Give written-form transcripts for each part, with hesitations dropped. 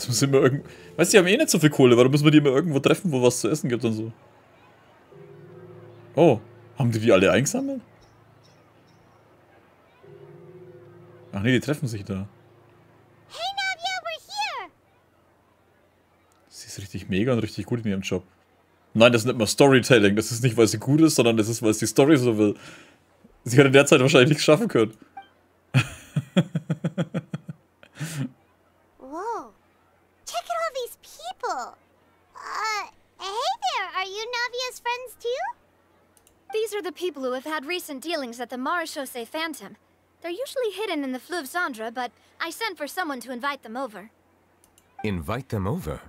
Das muss immer irgendwo... Weißt du, die haben eh nicht so viel Kohle, warum müssen wir die immer irgendwo treffen, wo was zu essen gibt und so? Oh, haben die alle eingesammelt? Ach nee, die treffen sich da. Hey Navia, we're here! Sie ist richtig mega und richtig gut in ihrem Job. Nein, das ist nicht mal Storytelling. Das ist nicht, weil sie gut ist, sondern das ist, weil es die Story so will. Sie hätte derzeit wahrscheinlich nichts schaffen können. Whoa. Check out all these people. Hey there, are you Navia's friends too? These are the people who have had recent dealings at the Marechaussee Phantom. They're usually hidden in the Fleuve Cendre, but I sent for someone to invite them over. Invite them over?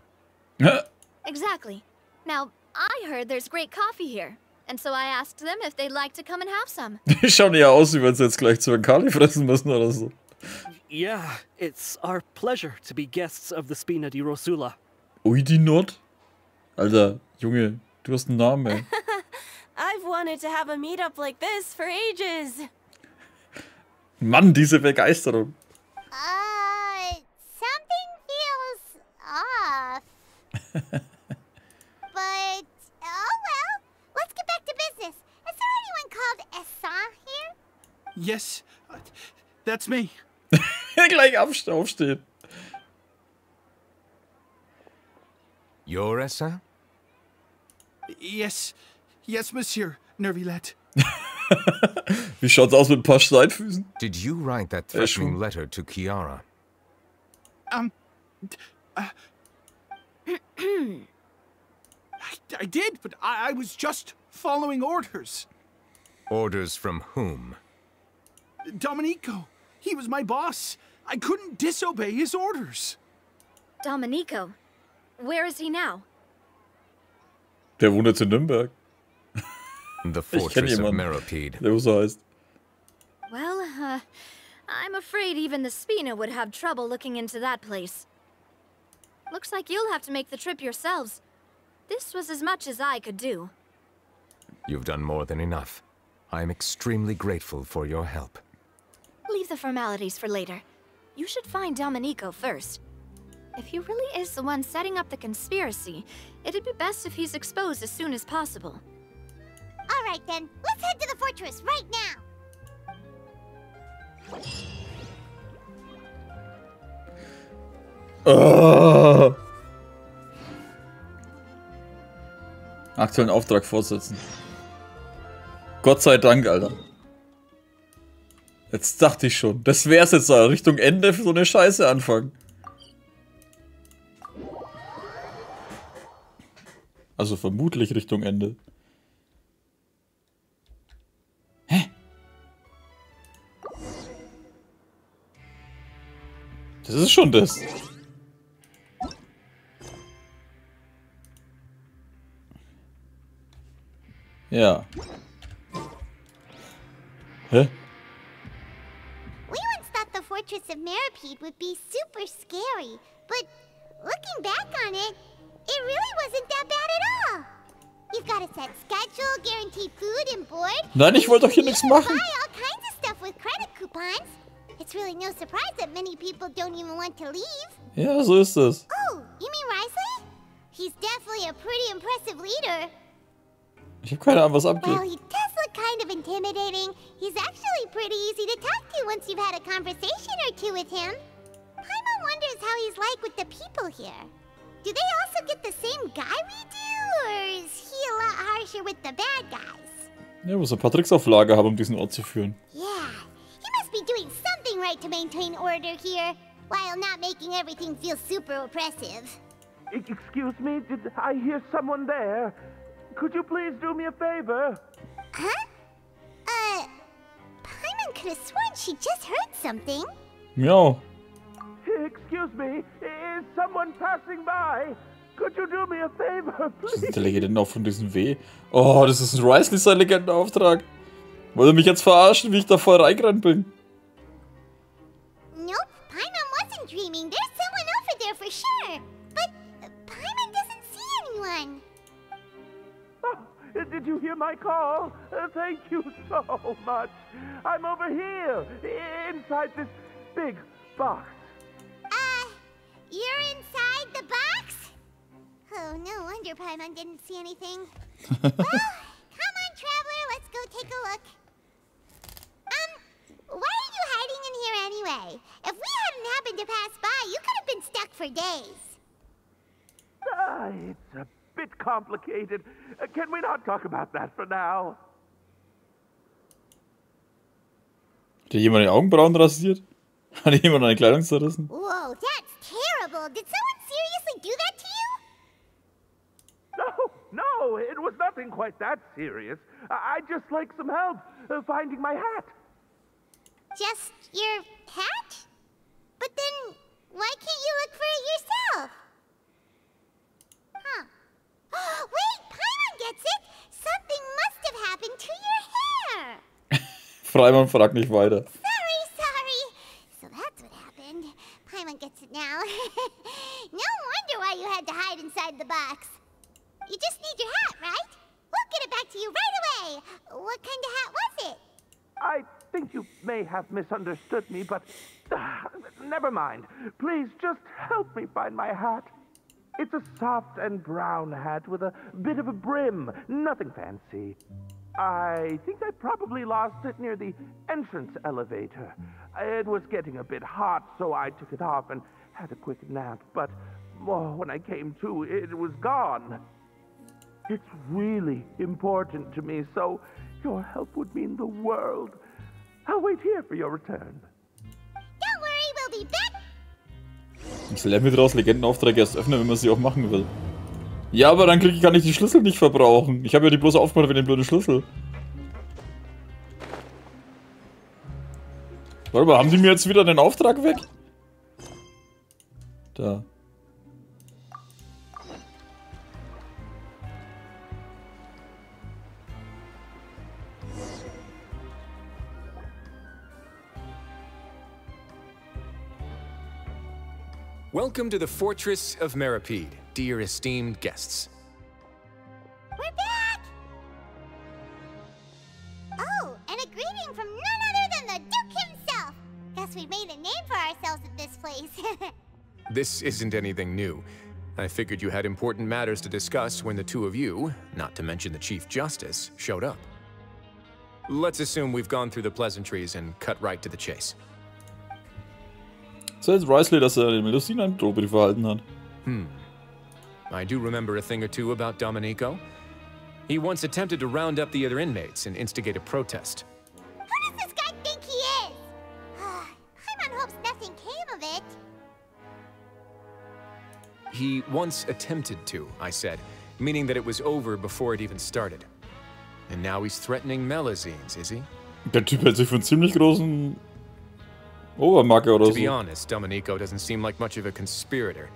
Exactly. Now, I heard there's great coffee here, and so I asked them if they'd like to come and have some. Die schauen ja aus, wie wenn sie jetzt gleich zu einem Kali fressen müssen oder so. Yeah, it's our pleasure to be guests of the Spina di Rosula. Ui, die Not? Alter, Junge, du hast einen Namen, ey. I've wanted to have a meetup like this for ages. Mann, diese Begeisterung. Something feels off. But, oh well. Let's get back to business. Is there anyone called Essan here? Yes, that's me. Gleich aufstehen. Your Essa? Yes, monsieur, Nervilet. Wie schaut's aus mit ein paar Steinfüßen? Did you write that threatening letter to Chiara? I did, but I was just following orders. Orders from whom? Domenico, he was my boss. I couldn't disobey his orders. Domenico? Where is he now? Der wohnt jetzt in Nürnberg. The fortress of Meropide. Der so heißt. Well, I'm afraid even the Spina would have trouble looking into that place. Looks like you'll have to make the trip yourselves. This was as much as I could do. You've done more than enough. I am extremely grateful for your help. Leave the formalities for later. You should find Domenico first. If he really is the one setting up the conspiracy, it'd be best if he's exposed as soon as possible. All right then, let's head to the fortress right now. Aktuellen Auftrag fortsetzen. Gott sei Dank, Alter. Jetzt dachte ich schon. Das wär's jetzt da. Richtung Ende für so eine Scheiße anfangen. Also vermutlich Richtung Ende. Hä? Das ist schon das. Ja. Hä? We once thought the fortress of Meropide would be super scary, but looking back on it, it really wasn't that bad at all. You've got a set schedule, guaranteed food and board. Nein, ich wollte doch hier nichts machen. Buy all kinds of stuff with credit coupons. It's really no surprise that many people don't even want to leave. Ja, so ist es. Oh, you mean Reise? He's definitely a pretty impressive leader. Ich habe keine Ahnung, was abgeht. Well, he does look kind of intimidating. He's actually pretty easy to talk to once you've had a conversation or two with him. Paimon wonders how he's like with the people here. Do they also get the same guy we do, or is he a lot harsher with the bad guys? Ja, muss ein paar Tricks auf Lager haben, um diesen Ort zu führen. Yeah, he must be doing something right to maintain order here, while not making everything feel super oppressive. Excuse me, did I hear someone there? Could you please do me a favor? Huh? Paimon could have sworn she just heard something. Ja. Excuse me, is someone passing by? Could you do me a favor, Was ist please? der Legende auch von diesem W? Oh, das ist ein Rice sein Legendenauftrag. Wollt ihr mich jetzt verarschen, wie ich da voll reingerannt bin? Nope, Paimon wasn't dreaming. There's someone over there for sure. But Paimon doesn't see anyone. Oh, did you hear my call? Thank you so much. I'm over here, inside this big box. You're inside the box? Oh, no wonder Paimon didn't see anything. Well, come on, traveler, let's go take a look. Why are you hiding in here anyway? If we hadn't happened to pass by, you could have been stuck for days. It's a bit complicated. Can we not talk about that for now? Hat jemand die Augenbrauen rasiert? Hat jemand eine Kleidung zerrissen? Whoa, that's terrible. Did someone seriously do that to you? No, it was nothing quite that serious. I'd just like some help finding my hat. Just your hat? But then, why can't you look for it yourself? Huh. Wait, Paimon gets it! Something must have happened to your hair! Freimann fragt nicht weiter. Sorry. So that's what happened. Paimon gets it now. No wonder why you had to hide inside the box. You just need your hat, right? We'll get it back to you right away. What kind of hat was it? I think you may have misunderstood me, but never mind. Please just help me find my hat. It's a soft and brown hat with a bit of a brim. Nothing fancy. I think I probably lost it near the entrance elevator. It was getting a bit hot, so I took it off and had a quick nap. But when I came to, it was gone. It's really important to me, so your help would mean the world. I'll wait here for your return. Don't worry, we'll be back. Ich lerne mir daraus Legendenaufträge erst öffnen, wenn man sie auch machen will. Ja, aber dann kann ich die Schlüssel nicht verbrauchen. Ich habe ja die bloß aufgemacht wegen dem blöden Schlüssel. Warte mal, haben die mir jetzt wieder den Auftrag weg? Da. Welcome to the Fortress of Meripede, dear esteemed guests. We're back! Oh, and a greeting from none other than the Duke himself! Guess we made a name for ourselves at this place. This isn't anything new. I figured you had important matters to discuss when the two of you, not to mention the Chief Justice, showed up. Let's assume we've gone through the pleasantries and cut right to the chase. So jetzt Risley, dass den Melusine einen Drohbrief erhalten hat. I do remember a thing or two about Domenico. He once attempted to round up the other inmates and instigate a protest. Who does this guy think he is? Paimon hopes nothing came of it. He once attempted to, I said, meaning that it was over before it even started. And now he's threatening Melazines, is he? Der Typ hält sich für einen ziemlich großen Obermacke oder so. To be honest, Domenico doesn't seem like much of a conspirator.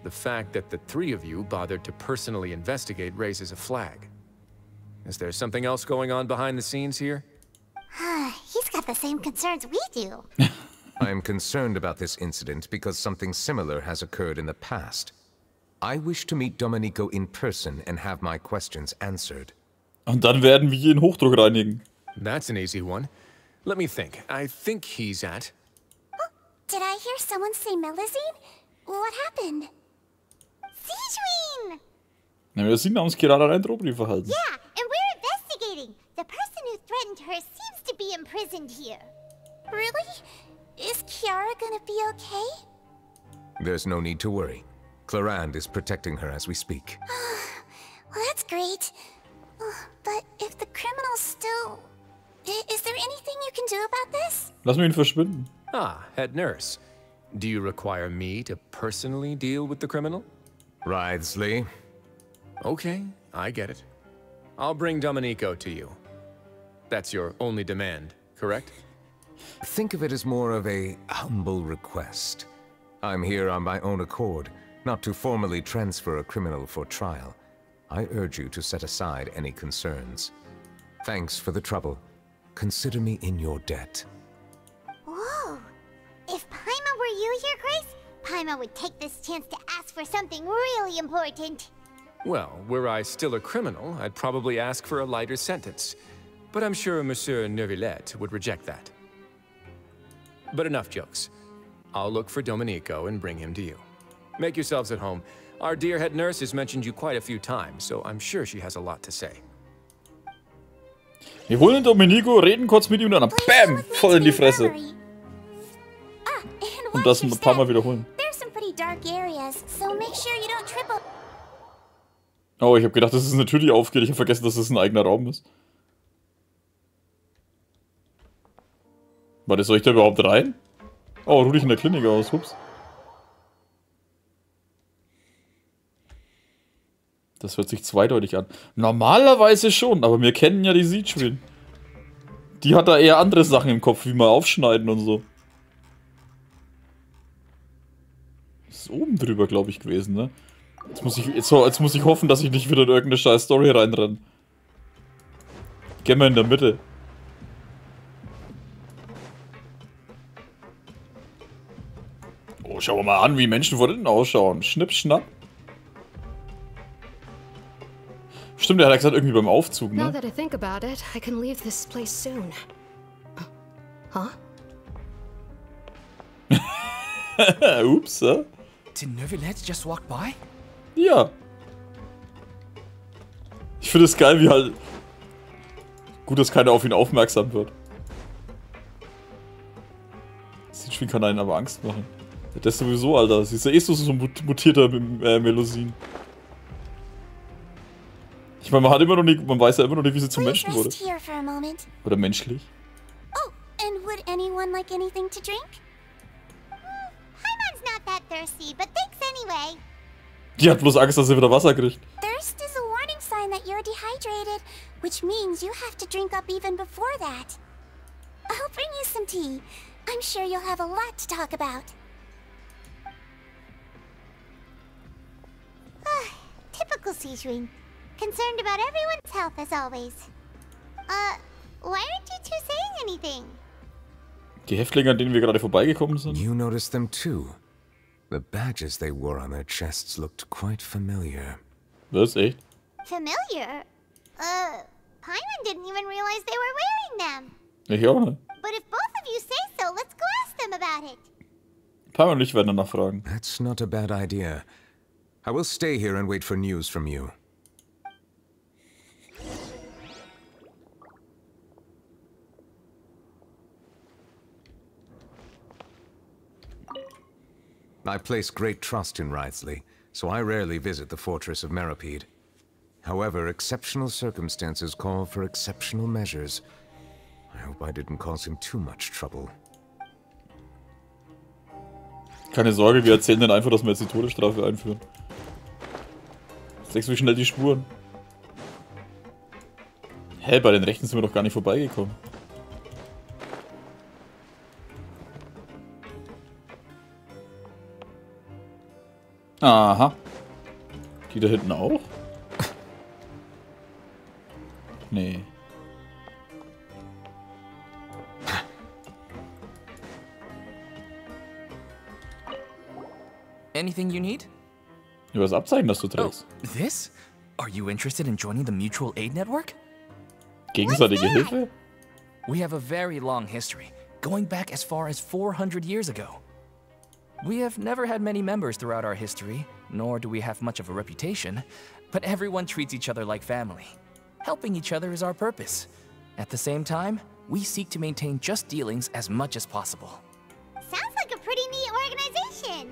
The fact that the three of you bothered to personally investigate raises a flag. Is there something else going on behind the scenes here? He's got the same concerns we do. I am concerned about this incident because something similar has occurred in the past. I wish to meet Domenico in person and have my questions answered. Und dann werden wir hier in Hochdruck reinigen. That's an easy one. Let me think. I think he's at... Did I hear someone say Melazine? What happened? Sijuin! Na, wir sind uns gerade einen Drohbrief erhalten. Yeah, and we're investigating. The person who threatened her seems to be imprisoned here. Really? Is Kiara gonna be okay? There's no need to worry. Clarande is protecting her as we speak. Well, that's great. But if the criminal's still... Is there anything you can do about this? Lass mich ihn verschwinden. Ah, head nurse. Do you require me to personally deal with the criminal? Risley. Okay, I get it. I'll bring Domenico to you. That's your only demand, correct? Think of it as more of a humble request. I'm here on my own accord, not to formally transfer a criminal for trial. I urge you to set aside any concerns. Thanks for the trouble. Consider me in your debt. Whoa! If Paimon were you here, Grace, Paimon would take this chance to ask for something really important. Well, were I still a criminal, I'd probably ask for a lighter sentence. But I'm sure Monsieur Neuvillette would reject that. But enough jokes. I'll look for Domenico and bring him to you. Make yourselves at home. Our dear head nurse has mentioned you quite a few times, so I'm sure she has a lot to say. Wir holen Domenico, reden kurz mit ihm und dann BAM! Voll in die Fresse. Und das ein paar Mal wiederholen. Oh, ich habe gedacht, dass es eine Tür, die aufgeht. Ich habe vergessen, dass es ein eigener Raum ist. Warte, soll ich da überhaupt rein? Oh, ruh dich in der Klinik aus. Hups. Das hört sich zweideutig an. Normalerweise schon, aber wir kennen ja die Siegschwin. Die hat da eher andere Sachen im Kopf, wie mal aufschneiden und so. Das ist oben drüber, glaube ich, gewesen, ne? Jetzt muss ich hoffen, dass ich nicht wieder in irgendeine scheiß Story reinrenne. Gehen wir in der Mitte. Oh, schauen wir mal an, wie Menschen von innen ausschauen. Schnipp, schnapp. Stimmt, er hat gesagt, irgendwie beim Aufzug, ne? Now that I think about it, I can leave this place soon. Huh? Ups, Did Neuvillette just walk by? Ja. Ich finde es geil, wie halt... Gut, dass keiner auf ihn aufmerksam wird. Siegschwin kann einen aber Angst machen. Das ist sowieso, Alter. Sie ist ja eh so ein mutierter Melusin. Ich meine, man weiß ja immer noch nicht, wie sie zum Menschen wurde. Oder menschlich. Oh, and would anyone like anything to drink? Paimon's not that thirsty, but thanks anyway. Die hat bloß Angst, dass sie wieder Wasser kriegt. Thirst is a warning sign that you're dehydrated, which means you have to drink up even before that. I'll bring you some tea. I'm sure you'll have a lot to talk about. Typical Siegschwin. Concerned about everyone's health as always. Why aren't you two saying anything? Die Häftlinge, an denen wir gerade vorbeigekommen sind. You noticed them too. The badges they wore on their chests looked quite familiar. Was, echt? Familiar? Paimon didn't even realize they were wearing them. Ich auch nicht. But if both of you say so, let's go ask them about it. Paimon und ich werden danach fragen. That's not a bad idea. I will stay here and wait for news from you. I place great trust in Wriothesley, so I rarely visit the fortress of Meripede. However, exceptional circumstances call for exceptional measures. I hope I didn't cause him too much trouble. Keine Sorge, wir erzählen dann einfach, dass wir jetzt die Todesstrafe einführen. Sechs, wie schnell die Spuren. Hä, bei den Rechten sind wir doch gar nicht vorbeigekommen. Aha. Die da hinten auch? Nee. Anything you need? Ja, was Abzeichen, das du trägst. Oh, this? Are you interested in joining the mutual aid network? Gegenseitige Hilfe? We have a very long history, going back as far as 400 years ago. We have never had many members throughout our history, nor do we have much of a reputation, but everyone treats each other like family. Helping each other is our purpose. At the same time, we seek to maintain just dealings as much as possible. Sounds like a pretty neat organization.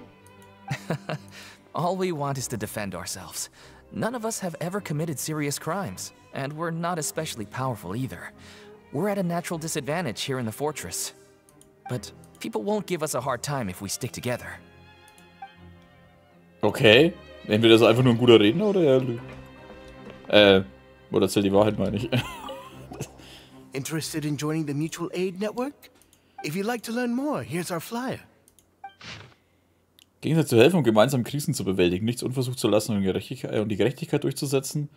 All we want is to defend ourselves. None of us have ever committed serious crimes, and we're not especially powerful either. We're at a natural disadvantage here in the fortress. But people won't give us a hard time if we stick together. Okay. Entweder ist er einfach nur ein guter Redner oder er lügt. Oder erzählt die Wahrheit, meine ich. Interested in joining the mutual aid network? If you'd like to learn more, here's our flyer. Gegenseitig zu helfen, um gemeinsam Krisen zu bewältigen, nichts unversucht zu lassen und die Gerechtigkeit durchzusetzen.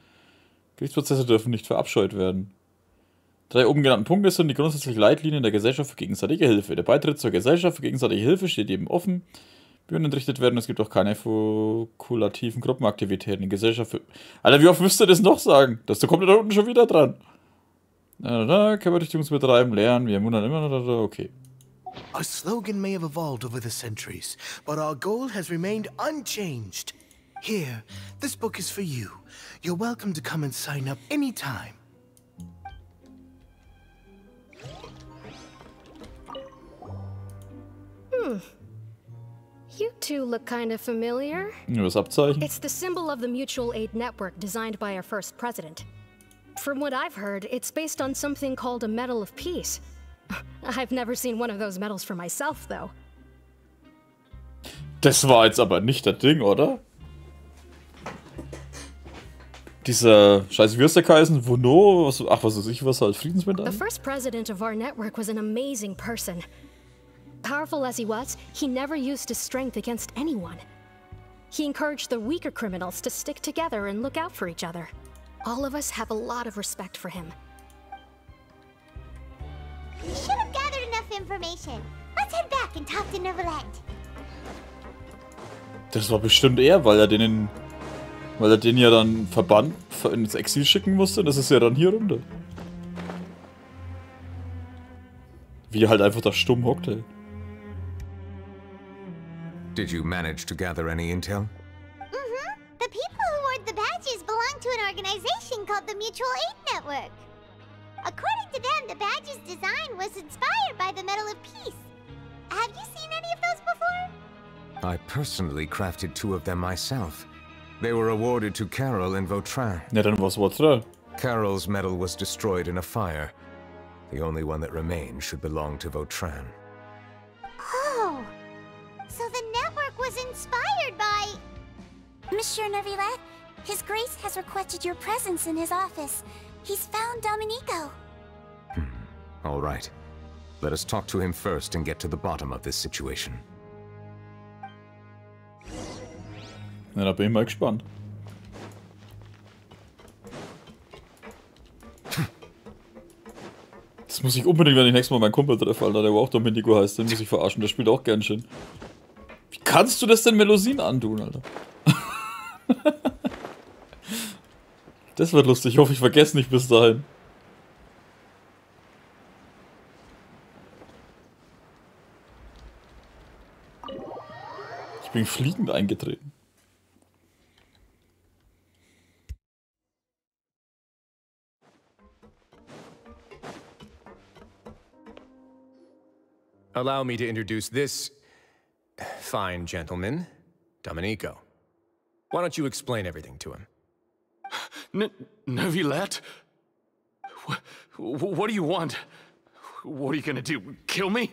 Gerichtsprozesse dürfen nicht verabscheut werden. 3 oben genannten Punkte sind die grundsätzlichen Leitlinien der Gesellschaft für gegenseitige Hilfe. Der Beitritt zur Gesellschaft für gegenseitige Hilfe steht jedem offen. Bühnen entrichtet werden, es gibt auch keine fokulativen Gruppenaktivitäten. Die Gesellschaft für... Alter, wie oft müsst ihr das noch sagen? Da kommt ihr da unten schon wieder dran. Körpertüchtigungsbetreiben, lernen, wir wundern immer noch, okay. Our slogan may have evolved over the centuries, but our goal has remained unchanged. Here, this book is for you. You're welcome to come and sign up anytime. You two look kind of familiar. Was Abzeichen? It's the symbol of the mutual aid network designed by our first president. From what I've heard, it's based on something called a Medal of Peace. I've never seen one of those medals for myself, though. Das war jetzt aber nicht das Ding, oder? Dieser Scheiß, wie heißt der heißen? Wono? Was weiß ich, was halt Friedensmedaille? The first president of our network was an amazing person. Powerful as he was, he never used his strength against anyone. He encouraged the weaker criminals to stick together and look out for each other. All of us have a lot of respect for him. We should have gathered enough information. Let's head back and talk to Neverland. Das war bestimmt er, weil er den ja dann verbannt ins Exil schicken musste. Das ist ja dann hier runter. Wie er halt einfach da stumm hockt, ey. Did you manage to gather any intel? Mm-hmm. The people who wore the badges belong to an organization called the Mutual Aid Network. According to them, the badge's design was inspired by the Medal of Peace. Have you seen any of those before? I personally crafted 2 of them myself. They were awarded to Carol and Vautrin. Ja, dann war's Vautrin. Carol's medal was destroyed in a fire. The only one that remained should belong to Vautrin. Oh, so the network was inspired by... Monsieur Neuvillette, His Grace has requested your presence in his office. He's found Domenico. All right. Let us talk to him first and get to the bottom of this situation. Na, da bin ich mal gespannt. Das muss ich unbedingt, wenn ich nächstes Mal meinen Kumpel treffe, Alter, der auch Domenico heißt, den muss ich verarschen, der spielt auch Genshin. Wie kannst du das denn Melusine antun, Alter? Das wird lustig, ich hoffe, ich vergesse nicht bis dahin. Ich bin fliegend eingetreten. Allow me to introduce this fine gentleman, Domenico. Why don't you explain everything to him? Neuvillette? What do you want? What are you gonna do? Kill me?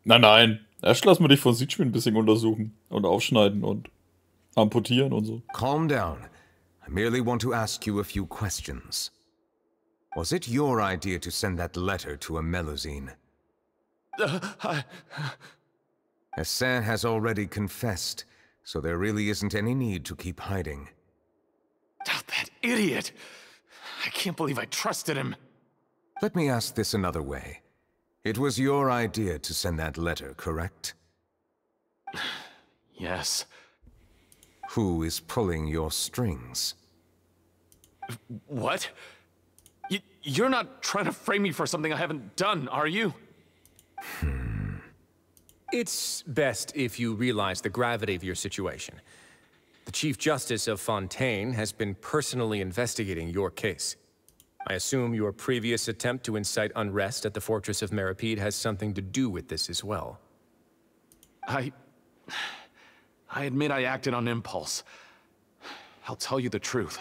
Nein. Erst lass mal dich von Siegspiel ein bisschen untersuchen und aufschneiden und amputieren und so. Calm down. I merely want to ask you a few questions. Was it your idea to send that letter to a Melusine? Hassan has already confessed, so there really isn't any need to keep hiding. That idiot! I can't believe I trusted him. Let me ask this another way. It was your idea to send that letter, correct? Yes. Who is pulling your strings? What? You're not trying to frame me for something I haven't done, are you? It's best if you realize the gravity of your situation. The Chief Justice of Fontaine has been personally investigating your case. I assume your previous attempt to incite unrest at the Fortress of Meripede has something to do with this as well. I admit I acted on impulse. I'll tell you the truth.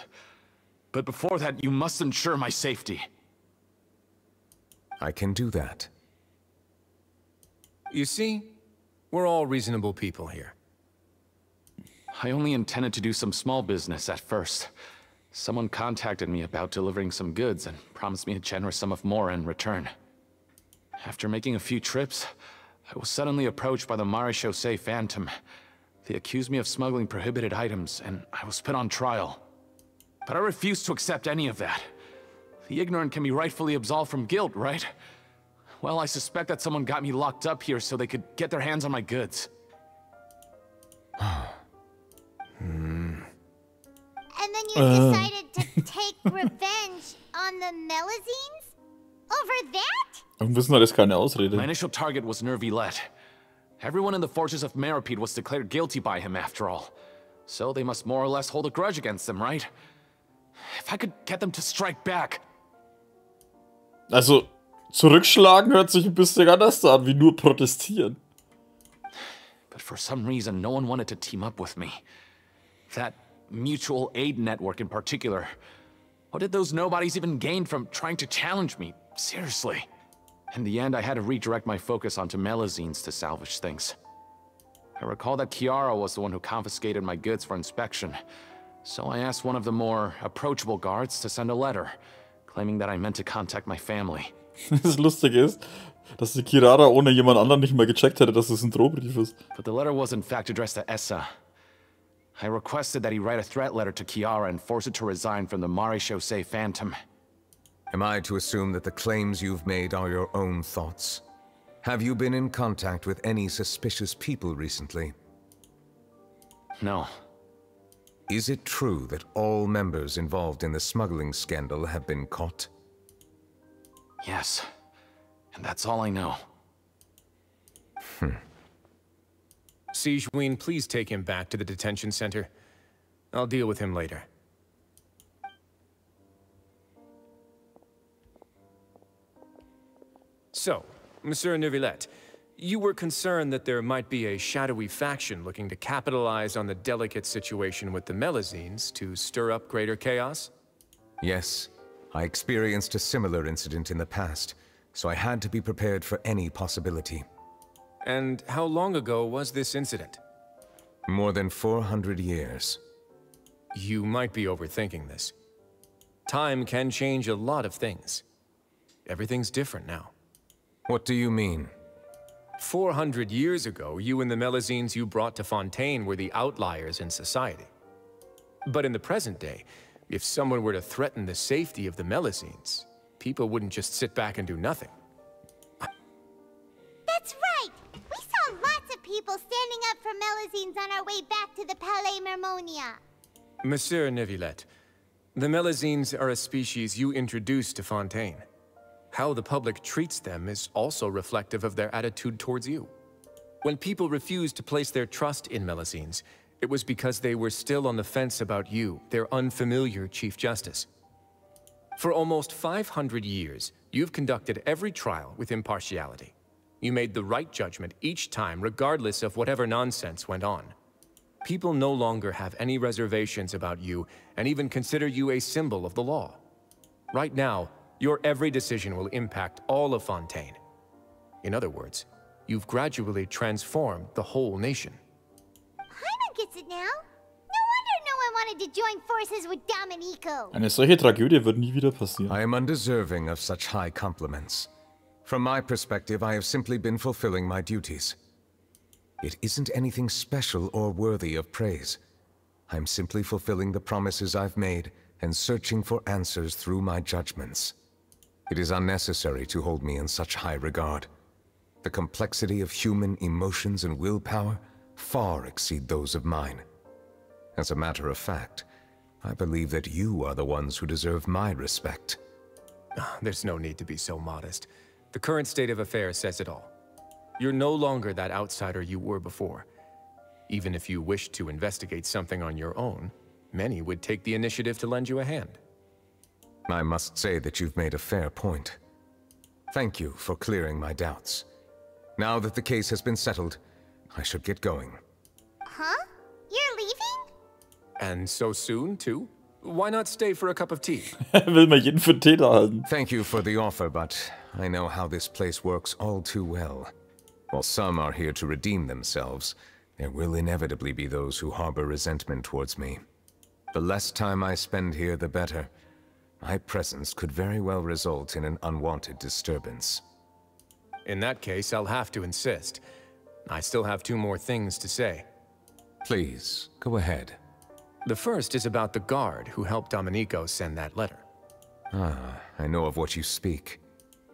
But before that, you must ensure my safety. I can do that. You see, we're all reasonable people here. I only intended to do some small business at first. Someone contacted me about delivering some goods and promised me a generous sum of more in return. After making a few trips, I was suddenly approached by the Marechaussee Phantom. They accused me of smuggling prohibited items, and I was put on trial. But I refused to accept any of that. The ignorant can be rightfully absolved from guilt, right? Well, I suspect that someone got me locked up here so they could get their hands on my goods. And then you decided to take revenge on the Melusines? Over that? Und Wissen ist keine Ausrede. My initial target was Nervilette. Everyone in the fortress of Meropide was declared guilty by him after all. So they must more or less hold a grudge against them, right? If I could get them to strike back. Also, zurückschlagen hört sich ein bisschen anders an, wie nur protestieren. But for some reason, no one wanted to team up with me. That mutual aid network in particular. What did those nobodies even gain from trying to challenge me? Seriously. In the end, I had to redirect my focus onto Melazines to salvage things. I recall that Kiara was the one who confiscated my goods for inspection. So I asked one of the more approachable guards to send a letter, claiming that I meant to contact my family. Das Lustige ist, dass die Kirara ohne jemand anderen nicht mal gecheckt hätte, dass es ein Drohbrief ist. But the letter was in fact addressed to Essa. I requested that he write a threat letter to Kiara and force her to resign from the Maréchaussée Phantom. Am I to assume that the claims you've made are your own thoughts? Have you been in contact with any suspicious people recently? No. Is it true that all members involved in the smuggling scandal have been caught? Yes. And that's all I know. Siegeween, please take him back to the detention center. I'll deal with him later. So, Monsieur Nervilette, you were concerned that there might be a shadowy faction looking to capitalize on the delicate situation with the Melazines to stir up greater chaos? Yes. I experienced a similar incident in the past, so I had to be prepared for any possibility. And how long ago was this incident? More than 400 years. You might be overthinking this. Time can change a lot of things. Everything's different now. What do you mean? 400 years ago, you and the Melazines you brought to Fontaine were the outliers in society. But in the present day, if someone were to threaten the safety of the Melazines, people wouldn't just sit back and do nothing. That's right! We saw lots of people standing up for Melazines on our way back to the Palais Mermonia. Monsieur Nervilette, the Melazines are a species you introduced to Fontaine. How the public treats them is also reflective of their attitude towards you. When people refused to place their trust in Melazines, it was because they were still on the fence about you, their unfamiliar Chief Justice. For almost 500 years, you've conducted every trial with impartiality. You made the right judgment each time, regardless of whatever nonsense went on. People no longer have any reservations about you, and even consider you a symbol of the law. Right now, your every decision will impact all of Fontaine. In other words, you've gradually transformed the whole nation. Paimon gets it now. No wonder no one wanted to join forces with Domenico. Eine solche Tragödie wird nie wieder passieren. I am undeserving of such high compliments. From my perspective, I have simply been fulfilling my duties. It isn't anything special or worthy of praise. I'm simply fulfilling the promises I've made and searching for answers through my judgments. It is unnecessary to hold me in such high regard. The complexity of human emotions and willpower far exceed those of mine. As a matter of fact, I believe that you are the ones who deserve my respect. There's no need to be so modest. The current state of affairs says it all. You're no longer that outsider you were before. Even if you wished to investigate something on your own, many would take the initiative to lend you a hand. I must say that you've made a fair point. Thank you for clearing my doubts. Now that the case has been settled, I should get going. Huh? You're leaving? And so soon, too? Why not stay for a cup of tea? Will mal jeden für Tee da halten. Thank you for the offer, but I know how this place works all too well. While some are here to redeem themselves, there will inevitably be those who harbor resentment towards me. The less time I spend here, the better. My presence could very well result in an unwanted disturbance. In that case, I'll have to insist. I still have 2 more things to say. Please, go ahead. The first is about the guard who helped Domenico send that letter. Ah, I know of what you speak.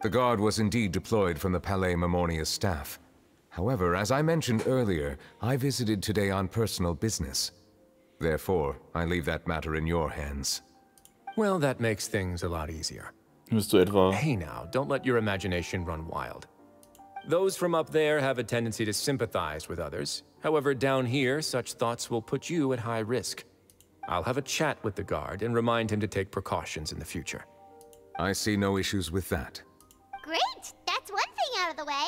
The guard was indeed deployed from the Palais Mermonia's staff. However, as I mentioned earlier, I visited today on personal business. Therefore, I leave that matter in your hands. Well, that makes things a lot easier. Bist du etwa... Hey now, don't let your imagination run wild. Those from up there have a tendency to sympathize with others. However, down here, such thoughts will put you at high risk. I'll have a chat with the guard and remind him to take precautions in the future. I see no issues with that. Great! That's one thing out of the way.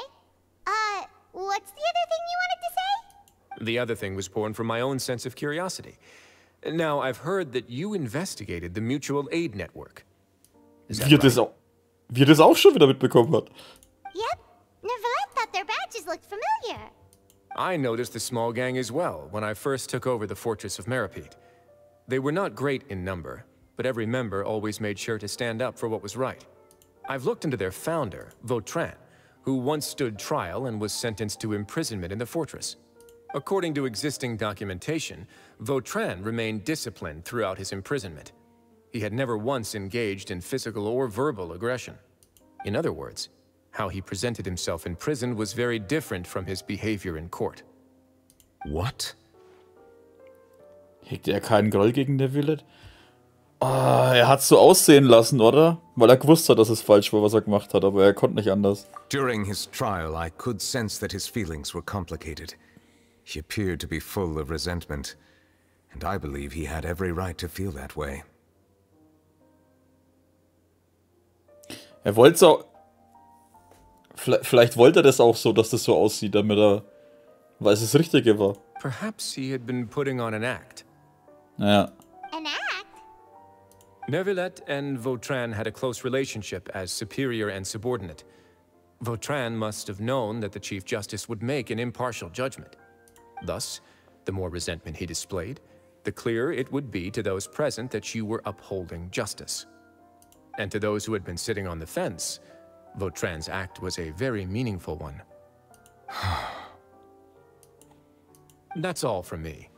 What's the other thing you wanted to say? The other thing was born from my own sense of curiosity. Now, I've heard that you investigated the mutual aid network. Is that right? Wie er das auch schon wieder mitbekommen hat. Yep. Neverlet thought their badges looked familiar. I noticed the small gang as well when I first took over the fortress of Meripede. They were not great in number, but every member always made sure to stand up for what was right. I've looked into their founder, Vautrin, who once stood trial and was sentenced to imprisonment in the fortress. According to existing documentation, Vautrin remained disciplined throughout his imprisonment. He had never once engaged in physical or verbal aggression. In other words, how he presented himself in prison was very different from his behavior in court. What? Hegte keinen Groll gegen Neuvillette? Er hat's so aussehen lassen, oder? Weil er gewusst hat, dass es falsch war, was er gemacht hat, aber er konnte nicht anders. During his trial, I could sense that his feelings were complicated. He appeared to be full of resentment, and I believe he had every right to feel that way. Er wollte auch... Vielleicht wollte er das auch so, dass das so aussieht, damit er... Weil es das Richtige war. Perhaps he had been putting on an act. Ja. An act? Neuvillette and Vautrin had a close relationship as superior and subordinate. Vautrin must have known that the Chief Justice would make an impartial judgment. Thus, the more resentment he displayed, the clearer it would be to those present that you were upholding justice. And to those who had been sitting on the fence, Vautrin's act was a very meaningful one. That's all from me.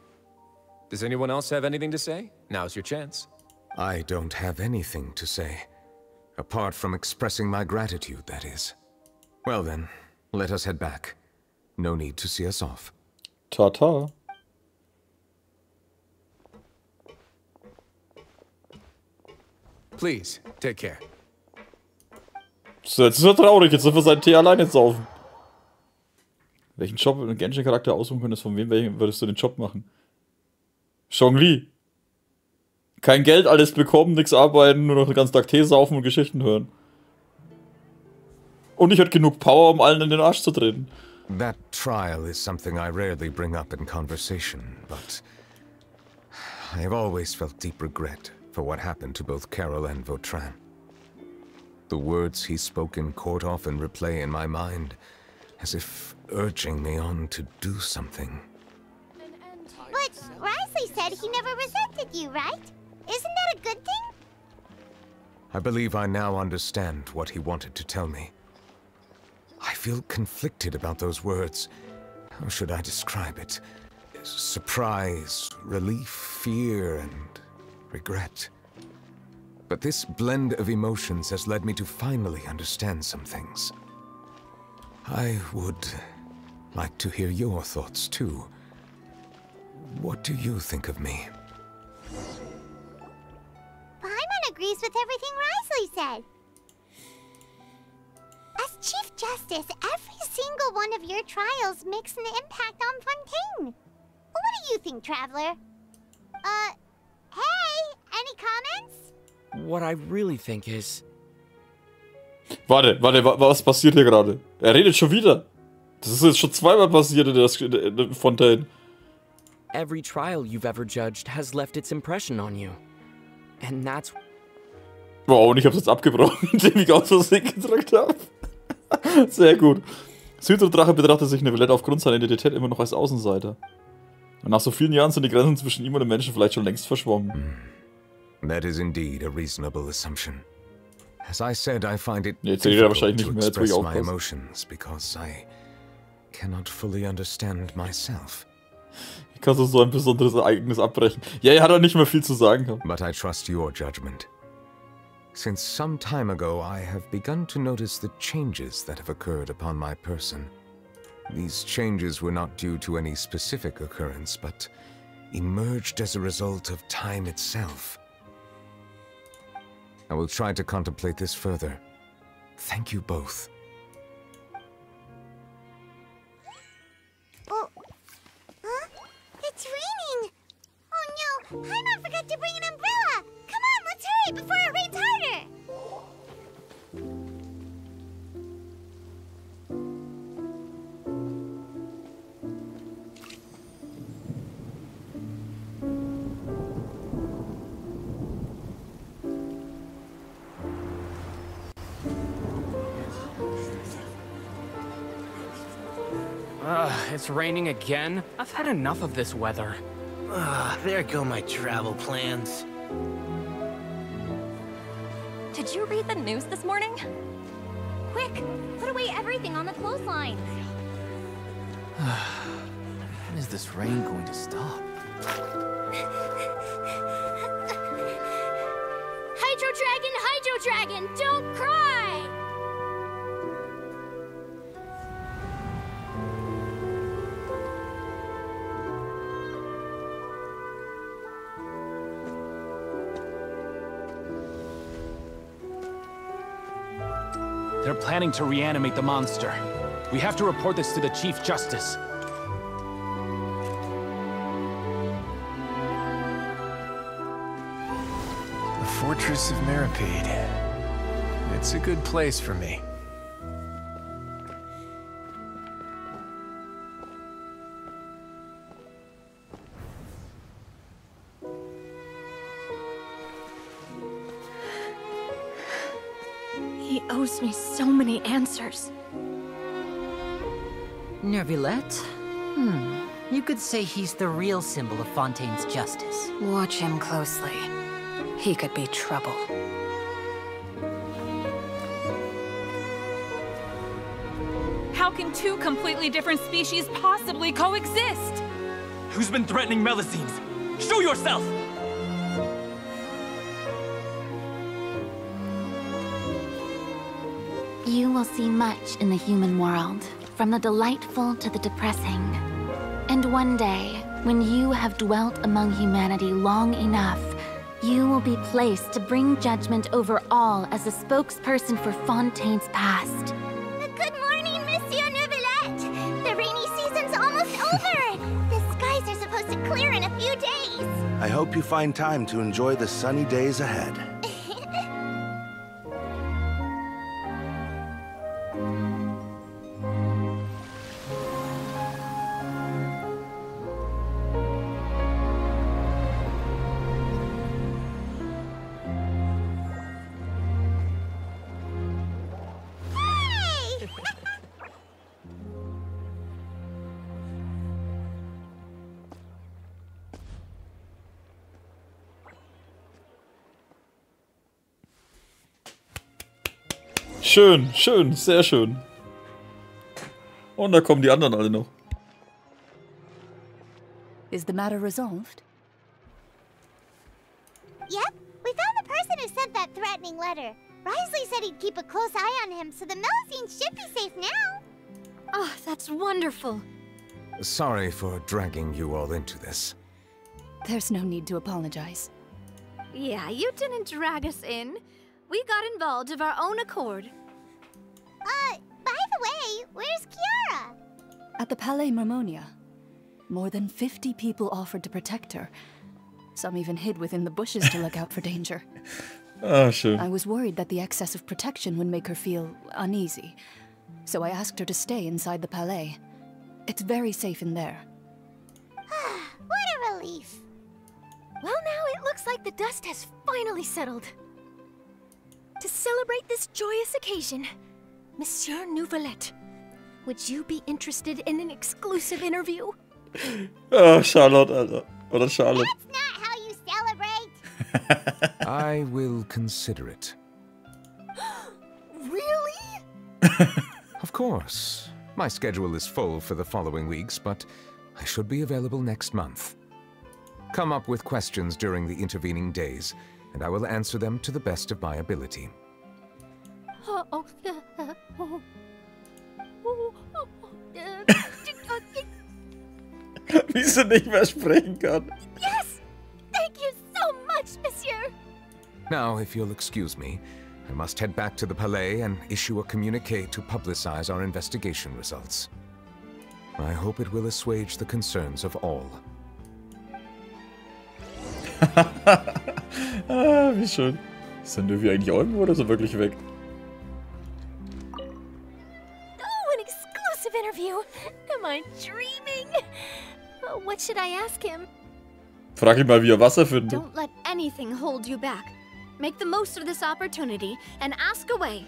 Does anyone else have anything to say? Now's your chance. I don't have anything to say. Apart from expressing my gratitude, that is. Well then, let us head back. No need to see us off. Ta-ta. Please, take care. So, jetzt ist er traurig, jetzt sind wir seinen Tee alleine saufen. Welchen Job einen Genshin-Charakter aussuchen könntest, von wem würdest du den Job machen? Zhongli. Kein Geld, alles bekommen, nichts arbeiten, nur noch den ganzen Tag Tee saufen und Geschichten hören. Und ich hatte genug Power, um allen in den Arsch zu treten. That trial is something I rarely bring up in conversation, but I have always felt deep regret for what happened to both Carol and Vautrin. The words he spoke in court often replay in my mind, as if urging me on to do something. But Risley said he never resented you, right? Isn't that a good thing? I believe I now understand what he wanted to tell me. I feel conflicted about those words. How should I describe it? Surprise, relief, fear, and regret. But this blend of emotions has led me to finally understand some things. I would like to hear your thoughts too. What do you think of me? Paimon agrees with everything Risley said. As Chief Justice, every single one of your trials makes an impact on Fontaine. What do you think, Traveler? Hey, any comments? What I really think is... Warte, was passiert hier gerade? Er redet schon wieder. Das ist jetzt schon zweimal passiert in der Fontaine. Every trial you've ever judged has left its impression on you. And that's... Wow, und ich hab's jetzt abgebrochen, indem ich aus Versehen gedrückt habe. Sehr gut. Hydrodrache betrachtet sich Neuvillette aufgrund seiner Identität immer noch als Außenseiter. Und nach so vielen Jahren sind die Grenzen zwischen ihm und den Menschen vielleicht schon längst verschwommen. That is indeed a reasonable assumption. As I said, I find it jetzt redet er difficult wahrscheinlich to nicht mehr, jetzt wo ich express my aufpasse. emotions because I cannot fully understand myself. Ich kann so ein besonderes Ereignis abbrechen. Ja, er hat auch nicht mehr viel zu sagen gehabt. But I trust your judgment. Since some time ago, I have begun to notice the changes that have occurred upon my person. These changes were not due to any specific occurrence, but emerged as a result of time itself. I will try to contemplate this further. Thank you both. Oh. Huh? It's raining! Oh no! Paimon forgot to bring an umbrella! Come on, let's hurry before it rains harder! It's raining again? I've had enough of this weather. There go my travel plans. Did you read the news this morning? Quick, put away everything on the clothesline. When is this rain going to stop? Hydro Dragon, don't cry! They're planning to reanimate the monster. We have to report this to the Chief Justice. The Fortress of Meripede. It's a good place for me. He owes me so many answers. Neuvillette? You could say he's the real symbol of Fontaine's justice. Watch him closely. He could be trouble. How can two completely different species possibly coexist? Who's been threatening Melusines? Show yourself! You will see much in the human world, from the delightful to the depressing. And one day, when you have dwelt among humanity long enough, you will be placed to bring judgment over all as a spokesperson for Fontaine's past. Good morning, Monsieur Neuvillette! The rainy season's almost over! The skies are supposed to clear in a few days! I hope you find time to enjoy the sunny days ahead. Schön, schön, sehr schön. Und da kommen die anderen alle noch. Is the matter resolved? Yep, we found the person who sent that threatening letter. Risley said he'd keep a close eye on him, so the Melusines should be safe now. Oh, that's wonderful. Sorry for dragging you all into this. There's no need to apologize. Yeah, you didn't drag us in. We got involved of our own accord. By the way, where's Kiara? At the Palais Mermonia, more than 50 people offered to protect her. Some even hid within the bushes to look out for danger. Ah, schön. I was worried that the excess of protection would make her feel uneasy, so I asked her to stay inside the Palais. It's very safe in there. What a relief. Well, now it looks like the dust has finally settled. To celebrate this joyous occasion, Monsieur Neuvillette, would you be interested in an exclusive interview? Oh, Charlotte, Alter. Oder Charlotte. That's not how you celebrate. I will consider it. Really? Of course. My schedule is full for the following weeks, but I should be available next month. Come up with questions during the intervening days, and I will answer them to the best of my ability. Wie sie nicht mehr sprechen kann. Yes! Thank you so much, Monsieur! Now, if you'll excuse me, I must head back to the Palais and issue a communique to publicize our investigation results. I hope it will assuage the concerns of all. Wie schön. Ist denn irgendwie eigentlich irgendwo oder ist er wirklich weg? Oh, an exclusive interview. Am I dreaming? What should I ask him? Frag ihn mal, wie er Wasser findet. Don't let anything hold you back. Make the most of this opportunity and ask away.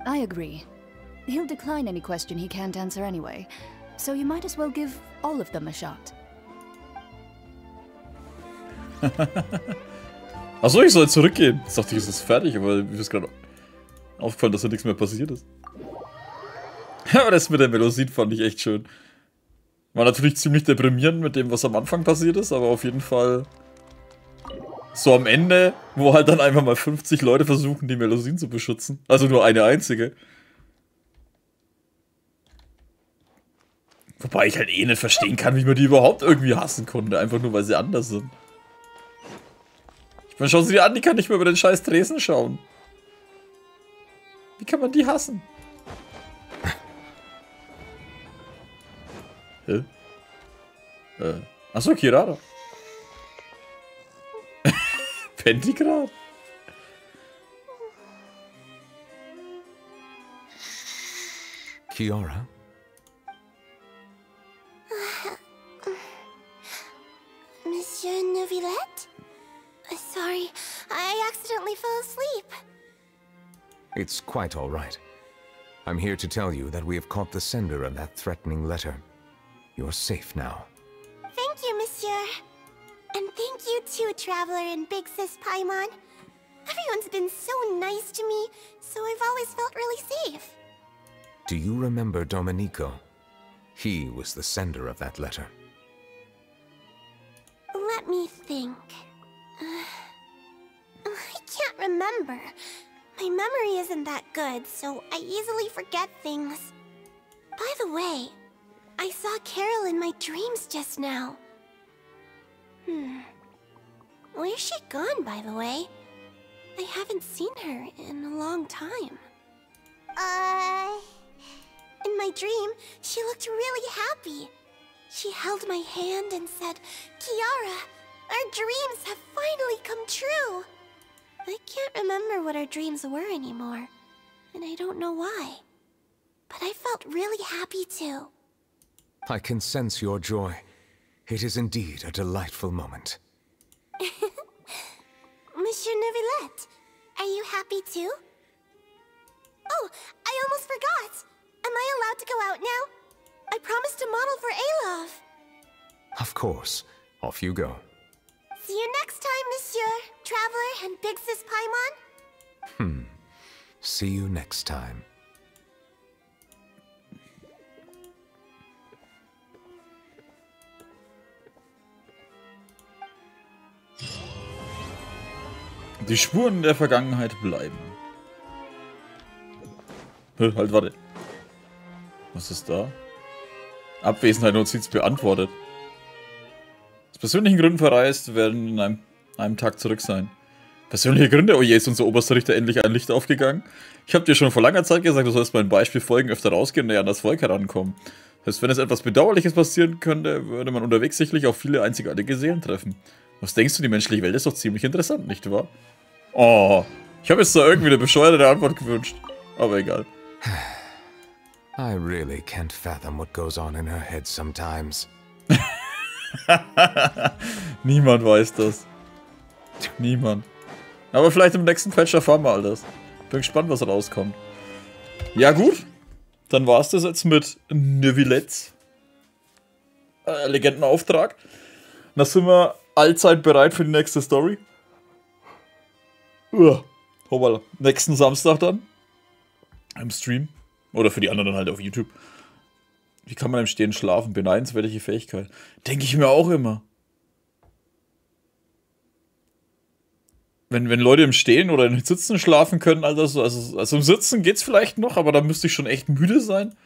I agree. He'll decline any question he can't answer anyway, so you might as well give all of them a shot. Achso, ich soll zurückgehen. Ich dachte, es ist fertig, aber mir ist gerade aufgefallen, dass da nichts mehr passiert ist. Aber das mit der Melodie fand ich echt schön. War natürlich ziemlich deprimierend mit dem, was am Anfang passiert ist, aber auf jeden Fall so am Ende, wo halt dann einfach mal 50 Leute versuchen, die Melodien zu beschützen. Also nur eine einzige. Wobei ich halt eh nicht verstehen kann, wie man die überhaupt irgendwie hassen konnte, einfach nur weil sie anders sind. Ich meine, schau sie dir an, die kann nicht mehr über den scheiß Tresen schauen. Wie kann man die hassen? Hä? Achso, Kirara. Pentigrad. Kiara? Monsieur Neuvillette? Sorry, I accidentally fell asleep. It's quite all right. I'm here to tell you that we have caught the sender of that threatening letter. You're safe now. Thank you, Monsieur. And thank you too, Traveler and Big Sis Paimon. Everyone's been so nice to me, so I've always felt really safe. Do you remember Domenico? He was the sender of that letter. Let me think. I can't remember. My memory isn't that good, so I easily forget things. By the way, I saw Carol in my dreams just now. Where's she gone, by the way? I haven't seen her in a long time. In my dream, she looked really happy. She held my hand and said, "Kiara, our dreams have finally come true." I can't remember what our dreams were anymore, and I don't know why. But I felt really happy too. I can sense your joy. It is indeed a delightful moment. Monsieur Neuvillette, are you happy too? Oh, I almost forgot. Am I allowed to go out now? I promised to model for Alov. Of course. Off you go. See you next time, Monsieur, Traveler and Big Sis Paimon. See you next time. Die Spuren der Vergangenheit bleiben. Halt, warte. Was ist da? Abwesenheit-Notiz beantwortet. Aus persönlichen Gründen verreist, werden in einem Tag zurück sein. Persönliche Gründe? Oh je, ist unser oberster Richter endlich ein Licht aufgegangen? Ich habe dir schon vor langer Zeit gesagt, du sollst meinem Beispiel folgen, öfter rausgehen und näher an das Volk herankommen. Das heißt, wenn es etwas Bedauerliches passieren könnte, würde man unterwegs sicherlich auf viele einzigartige Seelen treffen. Was denkst du, die menschliche Welt ist doch ziemlich interessant, nicht wahr? Oh, ich habe jetzt da irgendwie eine bescheuerte Antwort gewünscht. Aber egal. I really can't fathom what goes on in her head sometimes. Niemand weiß das. Niemand. Aber vielleicht im nächsten Patch erfahren wir all das. Bin gespannt, was rauskommt. Ja gut, dann war es das jetzt mit Neuvillettes Legendenauftrag. Da sind wir allzeit bereit für die nächste Story. Hoppala. Nächsten Samstag dann. Im Stream. Oder für die anderen halt auf YouTube. Wie kann man im Stehen schlafen? Beneidenswerte Fähigkeit. Denke ich mir auch immer. Wenn Leute im Stehen oder im Sitzen schlafen können, also im Sitzen geht's vielleicht noch, aber da müsste ich schon echt müde sein.